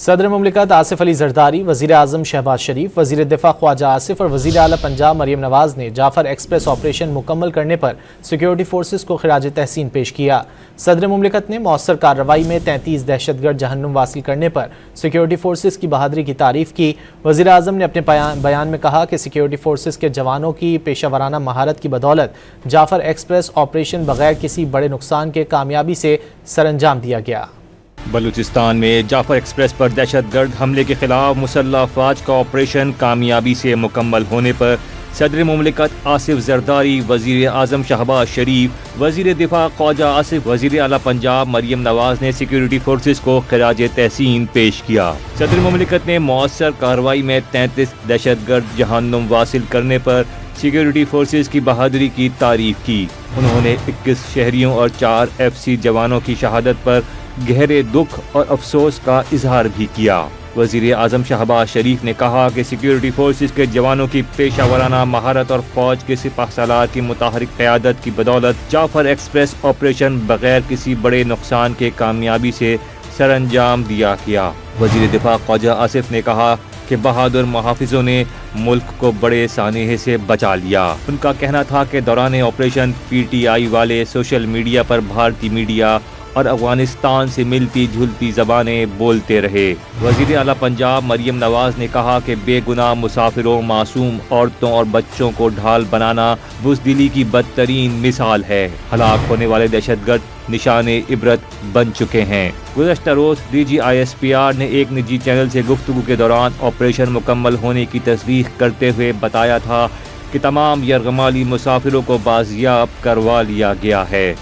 صدر مملکت آصف علی زرداری، وزیر اعظم شہباز شریف، وزیر دفاع خواجہ آصف اور وزیر اعلیٰ پنجاب مریم نواز نے جعفر ایکسپریس آپریشن مکمل کرنے پر سیکیورٹی فورسز کو خراج تحسین پیش کیا۔ صدر مملکت نے مؤثر کارروائی میں 33 دہشت گرد جہنم واصل کرنے پر سیکیورٹی فورسز کی بہادری کی تعریف کی۔ وزیر اعظم نے اپنے بیان میں کہا کہ سیکیورٹی فورسز کے جوانوں کی پیشہ ورانہ مہارت کی بدولت جعفر ایکسپریس آپریشن بغیر کسی بڑے نقصان کے کامیابی سے سر انجام دیا گیا۔ بلوچستان میں جعفر ایکسپریس پر دہشت گرد حملے کے خلاف مسلح افواج کا آپریشن کامیابی سے مکمل ہونے پر صدر مملکت آصف زرداری، وزیر اعظم شہباز شریف، وزیر دفاع خواجہ آصف، وزیر اعلیٰ پنجاب مریم نواز نے سیکیورٹی فورسز کو خراج تحسین پیش کیا۔ صدر مملکت نے مؤثر کارروائی میں 33 دہشت گرد جہنم واصل کرنے پر سیکیورٹی فورسز کی بہادری کی تعریف کی۔ انہوں نے 21 شہریوں اور 4 FC جوانوں کی شہادت پر گہرے دکھ اور افسوس کا اظہار بھی کیا۔ وزیر اعظم شہباز شریف نے کہا کہ سیکیورٹی فورسز کے جوانوں کی پیشہ ورانہ مہارت اور فوج کے سپہ سالار کی متحرک قیادت کی بدولت جعفر ایکسپریس آپریشن بغیر کسی بڑے نقصان کے کامیابی سے سر انجام دیا گیا۔ وزیر دفاع خواجہ آصف نے کہا کہ بہادر محافظوں نے ملک کو بڑے سانحے سے بچا لیا۔ ان کا کہنا تھا کہ دوران آپریشن PTI والے سوشل میڈیا پر بھارتی میڈیا اور افغانستان سے ملتی جھلتی زبانیں بولتے رہے۔ وزیر اعلیٰ پنجاب مریم نواز نے کہا کہ بے گناہ مسافروں، معصوم عورتوں اور بچوں کو ڈھال بنانا بزدلی کی بدترین مثال ہے۔ ہلاک ہونے والے دہشت گرد نشان عبرت بن چکے ہیں۔ گزشتہ روز DG ISPR نے ایک نجی چینل سے گفتگو کے دوران آپریشن مکمل ہونے کی تصدیق کرتے ہوئے بتایا تھا کہ تمام یرغمالی مسافروں کو بازیاب کروا لیا گیا ہے۔